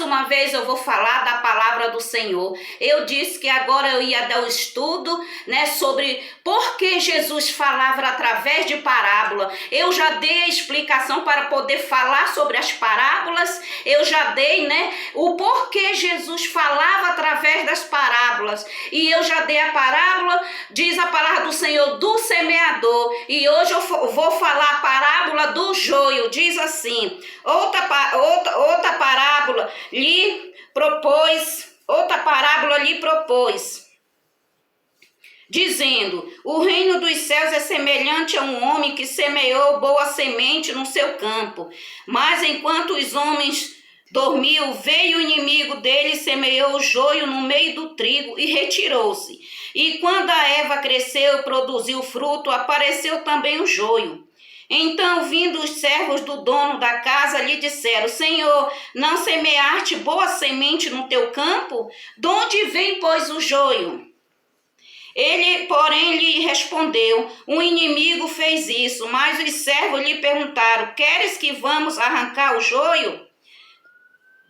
uma vez eu vou falar da palavra do Senhor. Eu disse que agora eu ia dar o estudo, né, sobre por que Jesus falava através de parábola. Eu já dei a explicação para poder falar sobre as parábolas. Eu já dei, né, o porquê Jesus falava através das parábolas. E eu já dei a parábola, diz a palavra do Senhor, do semeador. E hoje eu vou falar a parábola do joio. Diz assim: outra parábola lhe propôs, dizendo: o reino dos céus é semelhante a um homem que semeou boa semente no seu campo. Mas enquanto os homens dormiam, veio o inimigo dele, semeou o joio no meio do trigo e retirou-se. E quando a erva cresceu e produziu fruto, apareceu também o joio. Então, vindo os servos do dono da casa, lhe disseram: Senhor, não semeaste boa semente no teu campo? De onde vem, pois, o joio? Ele, porém, lhe respondeu: um inimigo fez isso. Mas os servos lhe perguntaram: queres que vamos arrancar o joio?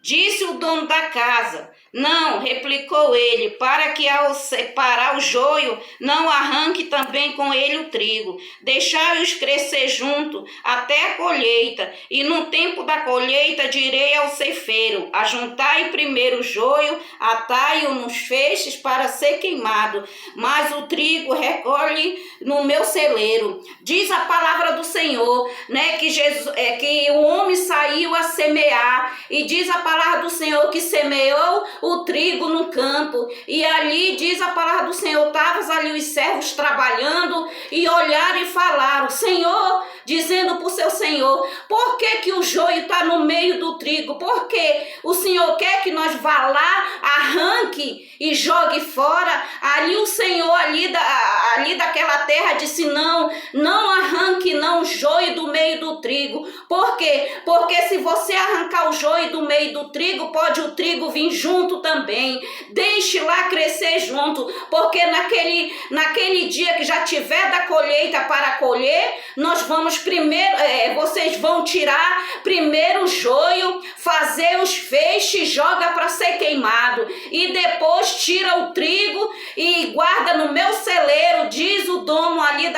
Disse o dono da casa: não, replicou ele, para que ao separar o joio, não arranque também com ele o trigo. Deixai-os crescer junto até a colheita, e no tempo da colheita direi ao ceifeiro: ajuntai primeiro o joio, atai-o nos feixes para ser queimado, mas o trigo recolhe no meu celeiro. Diz a palavra do Senhor, né, que o homem saiu a semear, e diz a palavra do Senhor que semeou o trigo no campo, e ali diz a palavra do Senhor, estavam ali os servos trabalhando, e olharam e falaram: Senhor, dizendo para o seu senhor: por que o joio está no meio do trigo? Porque o Senhor quer que nós vá lá, arranque e jogue fora. Ali o Senhor ali daquela terra disse: não arranque não o joio do meio do trigo. Por quê? Porque se você arrancar o joio do meio do trigo, pode o trigo vir junto também. Deixe lá crescer junto, porque naquele dia que já tiver da colheita para colher, nós vamos primeiro, vocês vão tirar primeiro o joio, fazer os feixes, joga para ser queimado, e depois tira o trigo e guarda no meu celeiro, diz o dono ali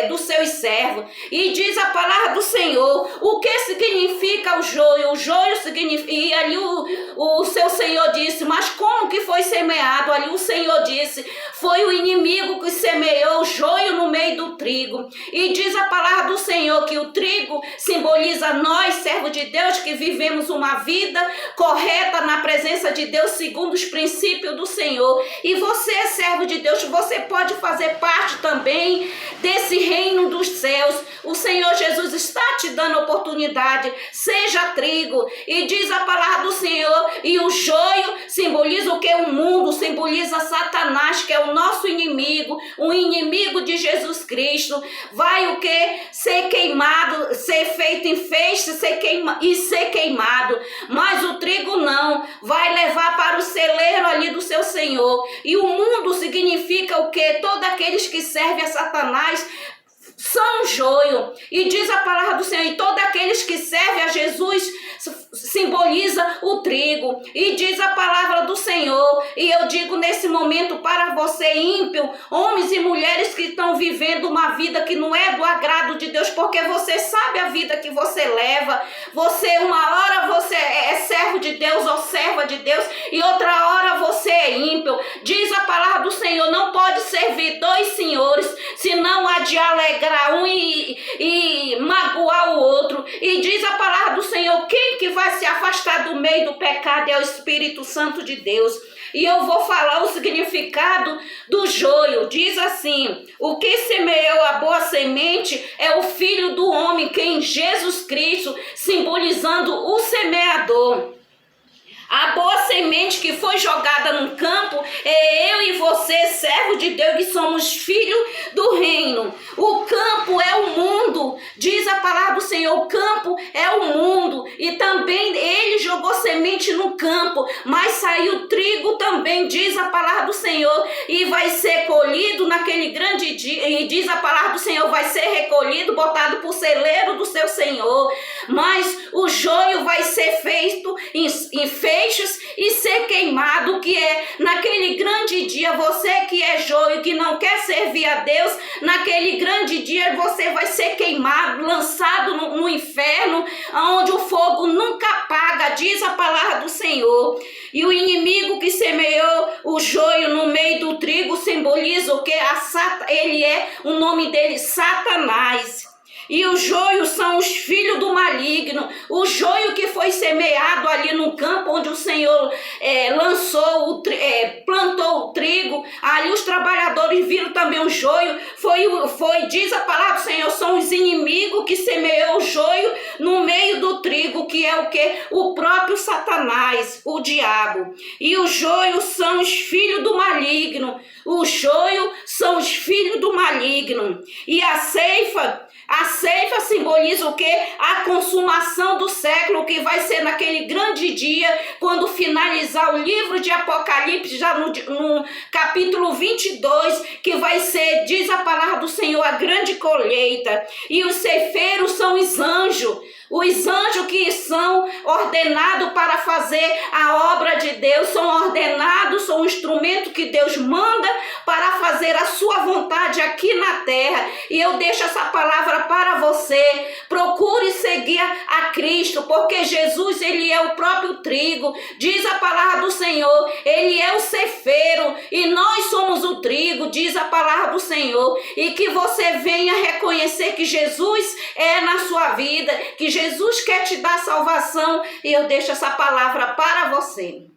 dos seus servos. E diz a palavra do Senhor, o que significa o joio? O joio significa, e ali o seu Senhor disse: mas como que foi semeado? Ali o Senhor disse: foi o inimigo que semeou o joio no meio do trigo. E diz a palavra do Senhor que o trigo simboliza nós, servos de Deus, que vivemos uma vida correta na presença de Deus, segundo os princípios do Senhor. E você, servo de Deus, você pode fazer parte também desse reino dos céus. O Senhor Jesus está te dando oportunidade. Seja trigo. E diz a palavra do Senhor, e o joio simboliza o que? O mundo, simboliza Satanás, que é o nosso inimigo, o inimigo de Jesus Cristo. Vai o que? Ser queimado, ser feito em feixe, ser queimado. Mas o trigo não, vai levar para o celeiro ali do seu Senhor. E o mundo significa o que? Todos aqueles que servem a Satanás são joio. E diz a palavra do Senhor, e todos aqueles que servem a Jesus simboliza o trigo. E diz a palavra do Senhor, e eu digo nesse momento para você, ímpio, homens e mulheres que estão vivendo uma vida que não é do agrado de Deus, porque você sabe a vida que você leva. Você, uma hora você é servo de Deus ou serva de Deus, e outra hora você é ímpio. Diz a palavra do Senhor, não pode servir dois senhores, senão há de alegrar um e magoar o outro. E diz a palavra do Senhor, quem que vai se afastar do meio do pecado é o Espírito Santo de Deus. E eu vou falar o significado do joio. Diz assim: o que semeou a boa semente é o Filho do Homem, que em Jesus Cristo, simbolizando o semeador. A boa semente que foi jogada no campo é eu e você, servo de Deus, que somos filhos do reino. O campo é o mundo, diz a palavra do Senhor, o campo é o mundo. E também ele jogou semente no campo, mas saiu trigo também, diz a palavra do Senhor, e vai ser colhido naquele grande dia, e diz a palavra do Senhor, vai ser recolhido, botado por celeiro do seu Senhor. Mas o joio vai ser feito em feixes e ser queimado, que é naquele grande dia. Você que é joio, que não quer servir a Deus, naquele grande dia você vai ser queimado, lançado no inferno, onde o fogo nunca apaga, diz a palavra do Senhor. E o inimigo que semeou o joio no meio do trigo simboliza o que? Ele é, o nome dele, Satanás. E os joios são os filhos do maligno. O joio que foi semeado ali no campo onde o Senhor plantou o trigo, ali os trabalhadores viram também o joio. Diz a palavra do Senhor, são os inimigos que semeou o joio no meio do trigo, que é o que? O próprio Satanás, o diabo. E os joios são os filhos do maligno. O joio são os filhos do maligno. E a ceifa simboliza o quê? A consumação do século, que vai ser naquele grande dia, quando finalizar o livro de Apocalipse, já no capítulo 22, que vai ser, diz a palavra do Senhor, a grande colheita. E os ceifeiros são os anjos que são ordenados para fazer a obra de Deus, são ordenados, são um instrumento que Deus manda para fazer a sua vontade aqui na terra. E eu deixo essa palavra para você. Procure seguir a Cristo, porque Jesus, ele é o próprio trigo. Diz a palavra do Senhor, ele é o ceifeiro e nós somos o trigo, diz a palavra do Senhor. E que você venha reconhecer que Jesus é na sua vida, que Jesus quer te dar salvação, e eu deixo essa palavra para você.